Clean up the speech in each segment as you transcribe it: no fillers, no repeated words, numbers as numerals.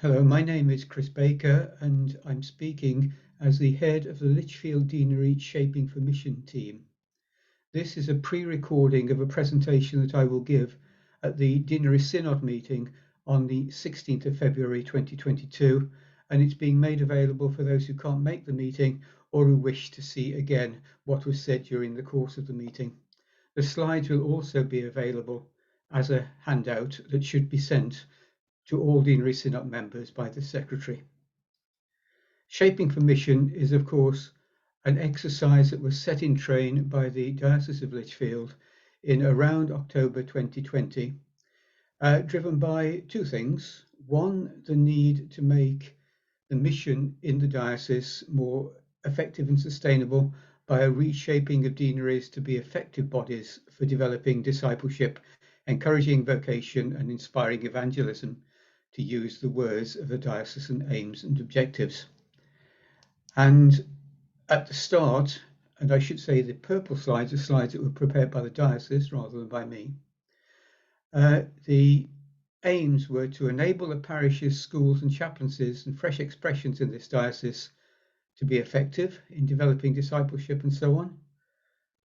Hello, my name is Chris Baker, and I'm speaking as the head of the Lichfield Deanery Shaping for Mission team. This is a pre-recording of a presentation that I will give at the Deanery Synod meeting on the 16th of February 2022, and it's being made available for those who can't make the meeting or who wish to see again what was said during the course of the meeting. The slides will also be available as a handout that should be sent to all Deanery Synod members by the Secretary. Shaping for Mission is, of course, an exercise that was set in train by the Diocese of Lichfield in around October 2020, driven by two things. One, the need to make the mission in the diocese more effective and sustainable by a reshaping of deaneries to be effective bodies for developing discipleship, encouraging vocation and inspiring evangelism, to use the words of the diocesan aims and objectives. And at the start, and I should say the purple slides are slides that were prepared by the diocese rather than by me, the aims were to enable the parishes, schools and chaplaincies and fresh expressions in this diocese to be effective in developing discipleship and so on,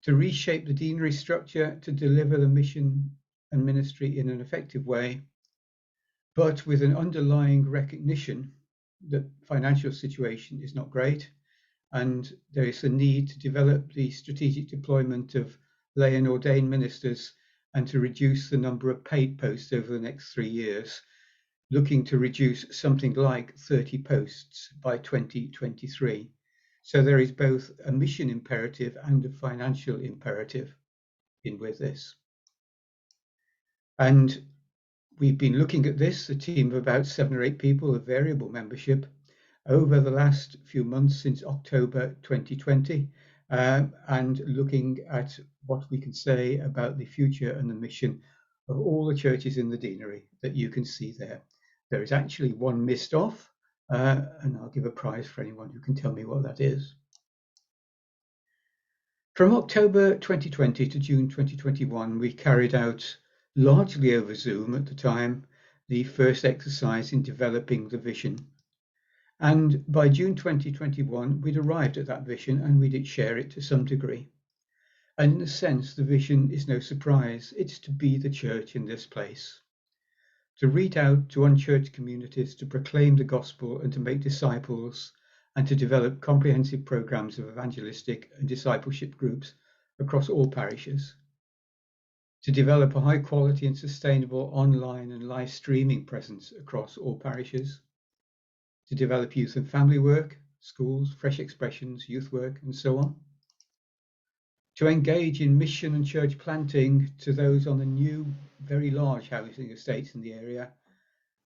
to reshape the deanery structure to deliver the mission and ministry in an effective way, but with an underlying recognition that financial situation is not great, and there is a need to develop the strategic deployment of lay and ordained ministers and to reduce the number of paid posts over the next 3 years, looking to reduce something like 30 posts by 2023. So there is both a mission imperative and a financial imperative in with this. And we've been looking at this, a team of about 7 or 8 people of variable membership, over the last few months since October 2020, and looking at what we can say about the future and the mission of all the churches in the deanery that you can see there. There is actually one missed off, and I'll give a prize for anyone who can tell me what that is. From October 2020 to June 2021, we carried out, largely over Zoom at the time, the first exercise in developing the vision. And by June 2021, we'd arrived at that vision and we did share it to some degree. And in a sense, the vision is no surprise. It's to be the church in this place, to reach out to unchurched communities, to proclaim the gospel and to make disciples, and to develop comprehensive programs of evangelistic and discipleship groups across all parishes, to develop a high quality and sustainable online and live streaming presence across all parishes, to develop youth and family work, schools, fresh expressions, youth work, and so on, to engage in mission and church planting to those on the new, very large housing estates in the area,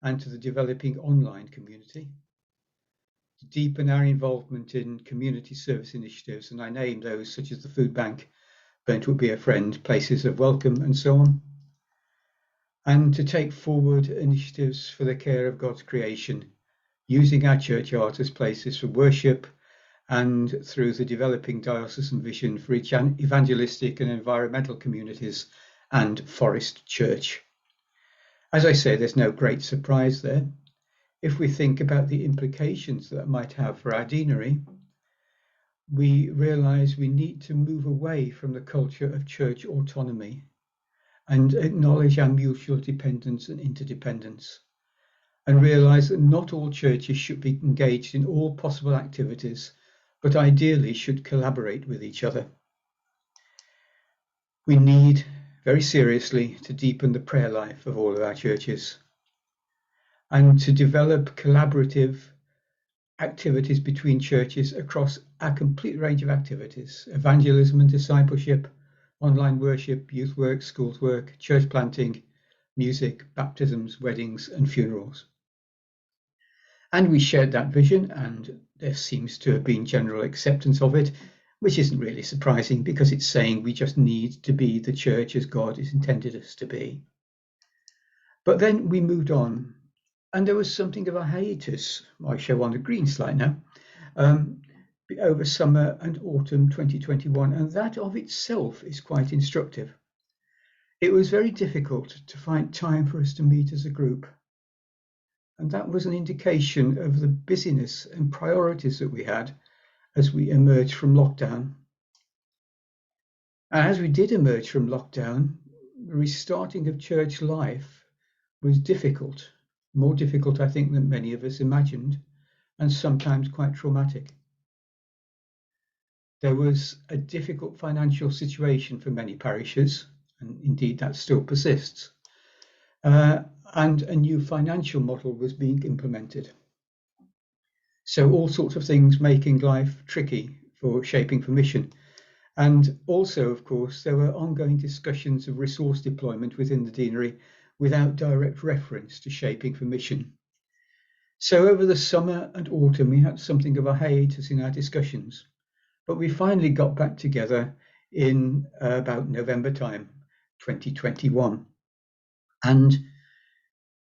and to the developing online community, to deepen our involvement in community service initiatives, and I name those such as the food bank, Burnt Would Be a Friend, Places of Welcome, and so on, and to take forward initiatives for the care of God's creation, using our churchyards as places for worship, and through the developing diocesan vision for evangelistic and environmental communities and Forest Church. As I say, there's no great surprise there. If we think about the implications that might have for our deanery, we realise we need to move away from the culture of church autonomy and acknowledge our mutual dependence and interdependence, and realise that not all churches should be engaged in all possible activities, but ideally should collaborate with each other. We need, very seriously, to deepen the prayer life of all of our churches and to develop collaborative activities between churches across a complete range of activities: evangelism and discipleship, online worship, youth work, schools work, church planting, music, baptisms, weddings, and funerals. And we shared that vision, and there seems to have been general acceptance of it, which isn't really surprising because it's saying we just need to be the church as God has intended us to be. But then we moved on, and there was something of a hiatus, I show on the green slide now, over summer and autumn 2021, and that of itself is quite instructive. It was very difficult to find time for us to meet as a group. and that was an indication of the busyness and priorities that we had as we emerged from lockdown. And as we did emerge from lockdown, the restarting of church life was difficult, more difficult, I think, than many of us imagined, and sometimes quite traumatic. There was a difficult financial situation for many parishes, and indeed that still persists. And a new financial model was being implemented. So all sorts of things making life tricky for Shaping for Mission. And also, of course, there were ongoing discussions of resource deployment within the deanery without direct reference to Shaping for Mission. So over the summer and autumn, we had something of a hiatus in our discussions, but we finally got back together in about November time, 2021. And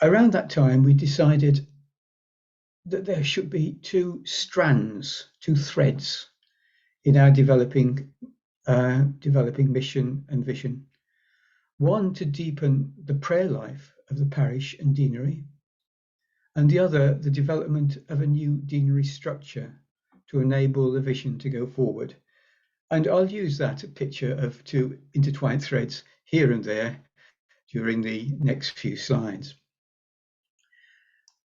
around that time, we decided that there should be two strands, two threads in our developing mission and vision. One to deepen the prayer life of the parish and deanery, and the other the development of a new deanery structure to enable the vision to go forward. And I'll use that picture of two intertwined threads here and there during the next few slides.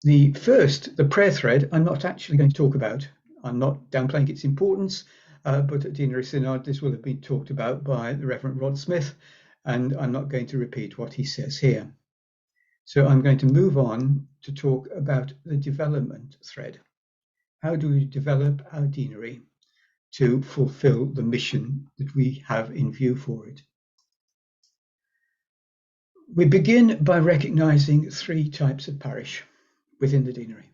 The first, the prayer thread, I'm not actually going to talk about. I'm not downplaying its importance, but at Deanery Synod, this will have been talked about by the Reverend Rod Smith, and I'm not going to repeat what he says here. So I'm going to move on to talk about the development thread. How do we develop our deanery to fulfill the mission that we have in view for it? We begin by recognizing three types of parish within the deanery.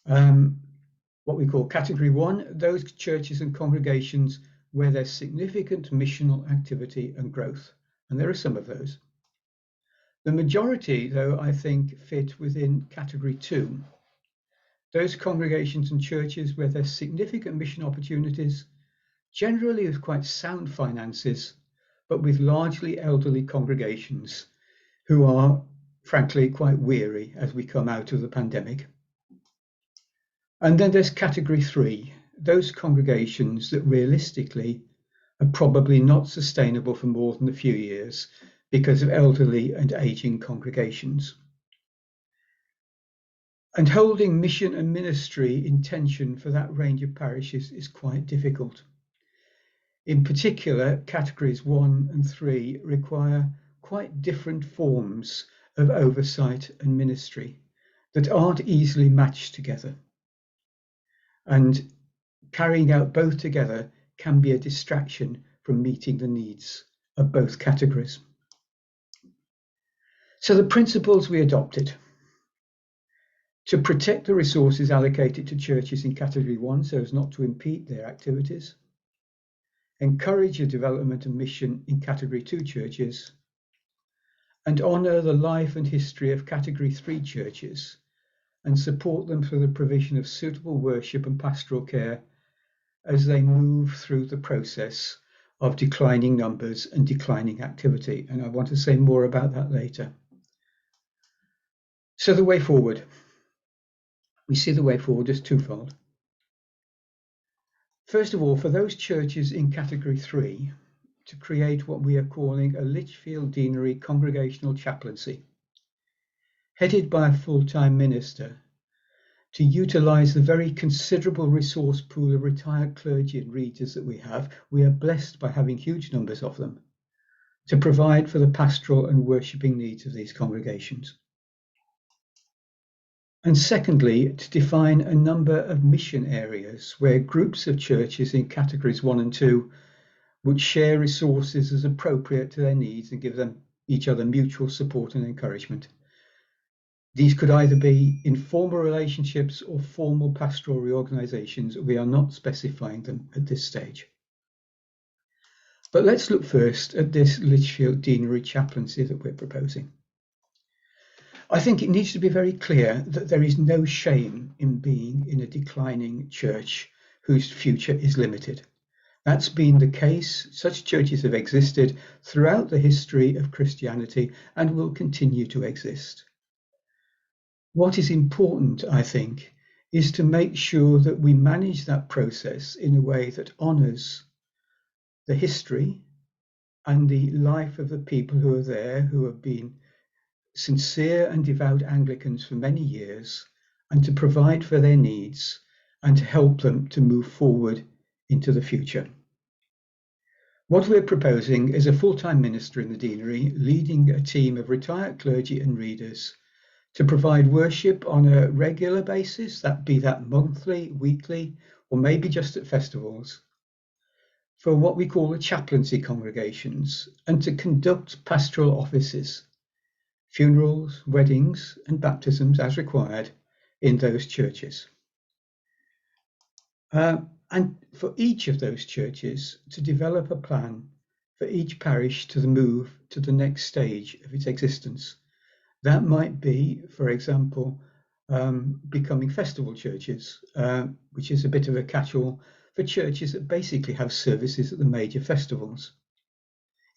What we call category one, those churches and congregations where there's significant missional activity and growth. And there are some of those. The majority, though, I think, fit within category two, those congregations and churches where there's significant mission opportunities, generally with quite sound finances, but with largely elderly congregations who are, frankly, quite weary as we come out of the pandemic. And then there's category three, those congregations that realistically are probably not sustainable for more than a few years because of elderly and aging congregations. And holding mission and ministry in tension for that range of parishes is quite difficult. In particular, categories 1 and 3 require quite different forms of oversight and ministry that aren't easily matched together. And carrying out both together can be a distraction from meeting the needs of both categories. So the principles we adopted: to protect the resources allocated to churches in category 1 so as not to impede their activities, encourage the development and mission in category 2 churches, and honour the life and history of category 3 churches and support them for the provision of suitable worship and pastoral care as they move through the process of declining numbers and declining activity. And I want to say more about that later. So the way forward. We see the way forward as twofold. First of all, for those churches in category 3, to create what we are calling a Lichfield Deanery Congregational Chaplaincy, headed by a full-time minister, to utilise the very considerable resource pool of retired clergy and readers that we have. We are blessed by having huge numbers of them, to provide for the pastoral and worshipping needs of these congregations. And secondly, to define a number of mission areas where groups of churches in categories 1 and 2 would share resources as appropriate to their needs and give them each other mutual support and encouragement. These could either be informal relationships or formal pastoral reorganisations. We are not specifying them at this stage. But let's look first at this Lichfield Deanery Chaplaincy that we're proposing. I think it needs to be very clear that there is no shame in being in a declining church whose future is limited. That's been the case. Such churches have existed throughout the history of Christianity and will continue to exist. What is important, I think, is to make sure that we manage that process in a way that honours the history and the life of the people who are there, who have been sincere and devout Anglicans for many years, and to provide for their needs and to help them to move forward into the future. What we're proposing is a full-time minister in the deanery leading a team of retired clergy and readers to provide worship on a regular basis, that monthly, weekly, or maybe just at festivals, for what we call the chaplaincy congregations, and to conduct pastoral offices, funerals, weddings, and baptisms as required in those churches. And for each of those churches to develop a plan for each parish to move to the next stage of its existence. That might be, for example, becoming festival churches, which is a bit of a catch-all for churches that basically have services at the major festivals.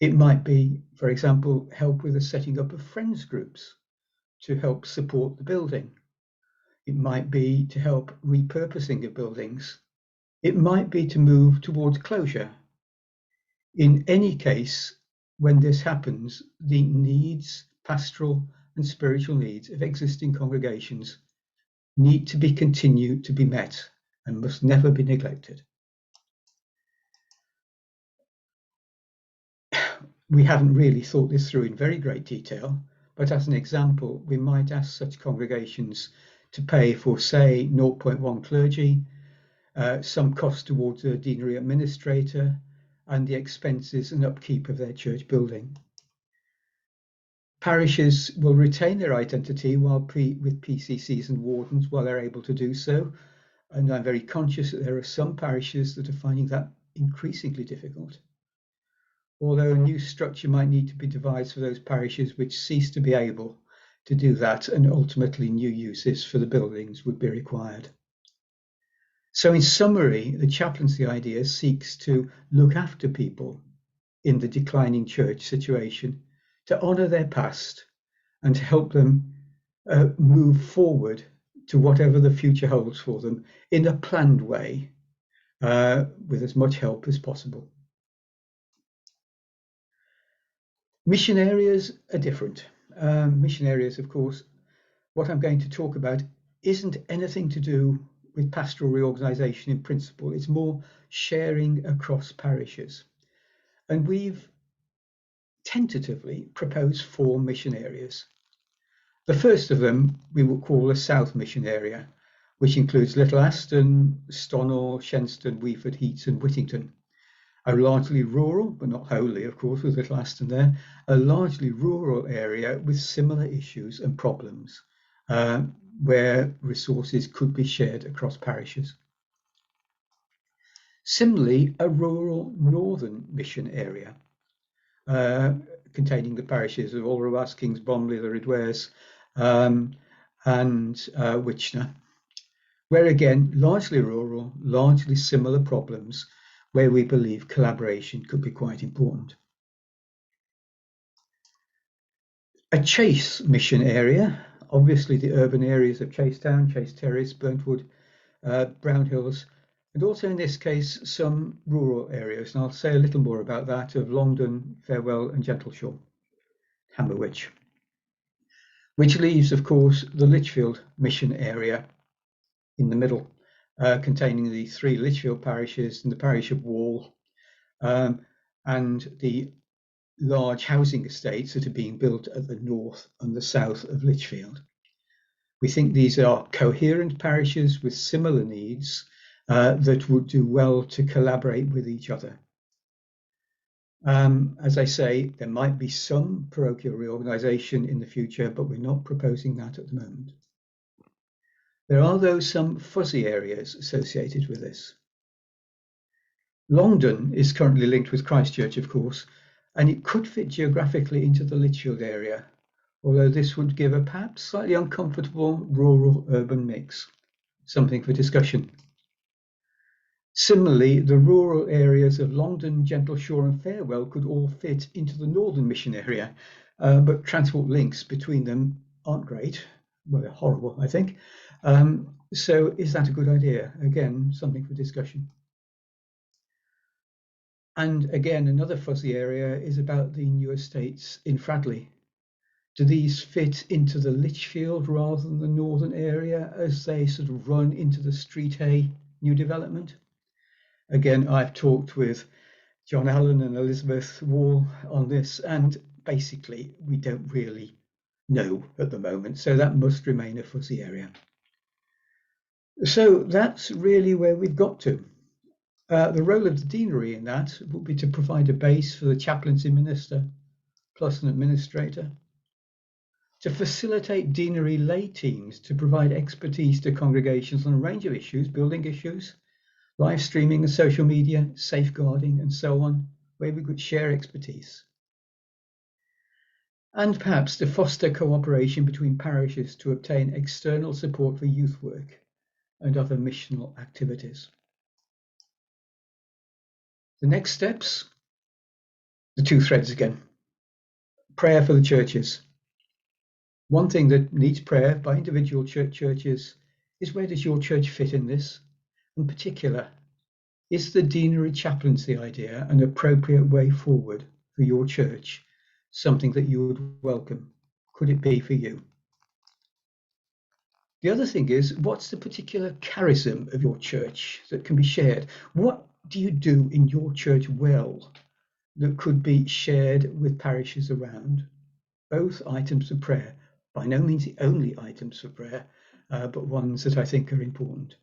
It might be, for example, help with the setting up of friends groups to help support the building. It might be to help repurposing of buildings. It might be to move towards closure. In any case, when this happens, the needs, pastoral and spiritual needs of existing congregations need to be continued to be met and must never be neglected. We haven't really thought this through in very great detail, but as an example, we might ask such congregations to pay for, say, 0.1 clergy, some cost towards a deanery administrator, and the expenses and upkeep of their church building. Parishes will retain their identity with PCCs and wardens while they're able to do so, and I'm very conscious that there are some parishes that are finding that increasingly difficult. Although a new structure might need to be devised for those parishes which cease to be able to do that, and ultimately new uses for the buildings would be required. So in summary, the chaplaincy idea seeks to look after people in the declining church situation, to honour their past and to help them move forward to whatever the future holds for them in a planned way, with as much help as possible. Mission areas are different. Mission areas, of course, what I'm going to talk about isn't anything to do with pastoral reorganisation in principle. It's more sharing across parishes. And we've tentatively proposed 4 mission areas. The first of them we will call the South Mission Area, which includes Little Aston, Stonor, Shenstone, Weeford, Heats and Whittington. A largely rural, but not wholly, of course, with Little Aston there, a largely rural area with similar issues and problems, where resources could be shared across parishes. Similarly, a rural northern mission area, containing the parishes of Allrowas, Kings Bromley, the Ridwares, and Witchner, where again, largely rural, largely similar problems, where we believe collaboration could be quite important. A Chase mission area, obviously the urban areas of Chasetown, Chase Terrace, Burntwood, Brown Hills, and also in this case some rural areas, and I'll say a little more about that, of Longdon, Farewell and Gentleshaw, Hammerwich. Which leaves, of course, the Lichfield mission area in the middle, containing the 3 Lichfield parishes and the parish of Wall, and the large housing estates that are being built at the north and the south of Lichfield. We think these are coherent parishes with similar needs that would do well to collaborate with each other. As I say, there might be some parochial reorganisation in the future, but we're not proposing that at the moment. There are, though, some fuzzy areas associated with this. Longdon is currently linked with Christchurch, of course, and it could fit geographically into the Lichfield area, although this would give a perhaps slightly uncomfortable rural-urban mix, something for discussion. Similarly, the rural areas of Longdon, Gentleshaw and Farewell could all fit into the northern mission area, but transport links between them aren't great, Well, they're horrible, I think. So is that a good idea? Again, something for discussion. And again, another fuzzy area is about the new estates in Fradley. Do these fit into the Lichfield rather than the northern area as they sort of run into the Street Hay new development? Again, I've talked with John Allen and Elizabeth Wall on this, and basically we don't really know at the moment, so that must remain a fuzzy area. So that's really where we've got to. The role of the deanery in that would be to provide a base for the chaplaincy minister plus an administrator, to facilitate deanery lay teams to provide expertise to congregations on a range of issues, building issues, live streaming and social media, safeguarding and so on, where we could share expertise. And perhaps to foster cooperation between parishes to obtain external support for youth work and other missional activities. The next steps, the two threads again. Prayer for the churches. One thing that needs prayer by individual churches is, where does your church fit in this? In particular, is the deanery chaplaincy idea an appropriate way forward for your church, something that you would welcome? Could it be for you? The other thing is, what's the particular charism of your church that can be shared? What do you do in your church well that could be shared with parishes around? Both items of prayer, by no means the only items for prayer, but ones that I think are important.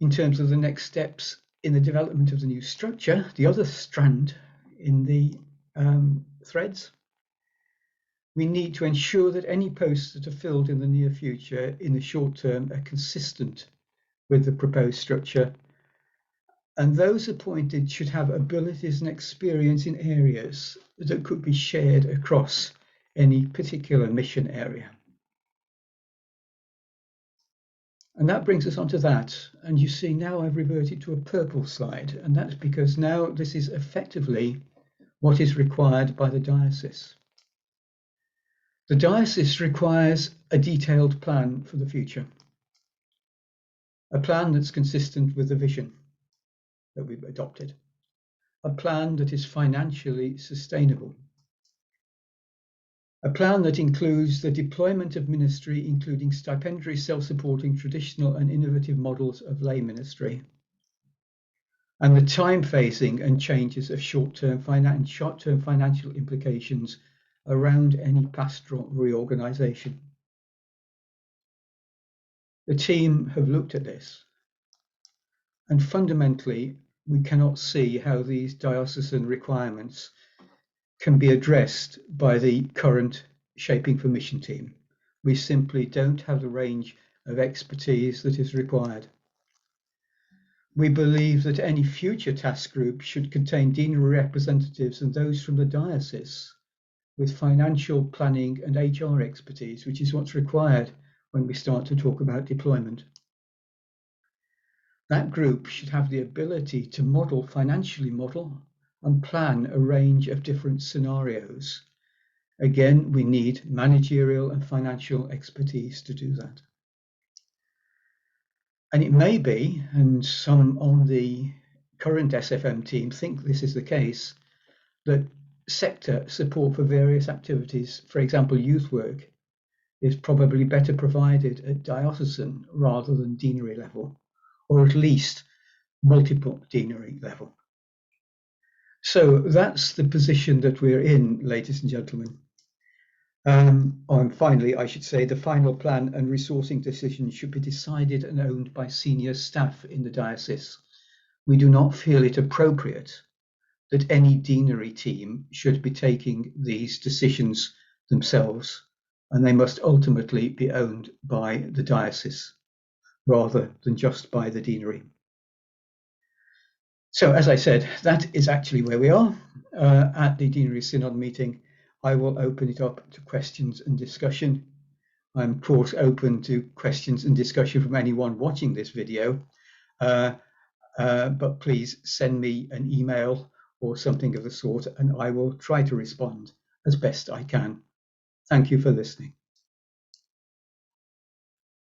In terms of the next steps in the development of the new structure, the other strand in the threads, we need to ensure that any posts that are filled in the near future, in the short term, are consistent with the proposed structure. And those appointed should have abilities and experience in areas that could be shared across any particular mission area. And that brings us on to that. And you see now I've reverted to a purple slide, and that's because now this is effectively what is required by the diocese. The diocese requires a detailed plan for the future, a plan that's consistent with the vision that we've adopted, a plan that is financially sustainable, a plan that includes the deployment of ministry, including stipendiary, self-supporting, traditional and innovative models of lay ministry, and the time phasing and changes of short-term financial implications around any pastoral reorganisation. The team have looked at this, and fundamentally, we cannot see how these diocesan requirements can be addressed by the current Shaping for Mission team. We simply don't have the range of expertise that is required. We believe that any future task group should contain deanery representatives and those from the diocese with financial planning and HR expertise, which is what's required when we start to talk about deployment. That group should have the ability to financially model and plan a range of different scenarios. Again, we need managerial and financial expertise to do that. And it may be, and some on the current SFM team think this is the case, that sector support for various activities, for example, youth work, is probably better provided at diocesan rather than deanery level, or at least multiple deanery level. So that's the position that we're in, ladies and gentlemen. And finally, I should say the final plan and resourcing decision should be decided and owned by senior staff in the diocese. We do not feel it appropriate that any deanery team should be taking these decisions themselves, and they must ultimately be owned by the diocese rather than just by the deanery. So, as I said, that is actually where we are at the Deanery Synod meeting. I will open it up to questions and discussion. I'm, of course, open to questions and discussion from anyone watching this video, but please send me an email or something of the sort, and I will try to respond as best I can. Thank you for listening.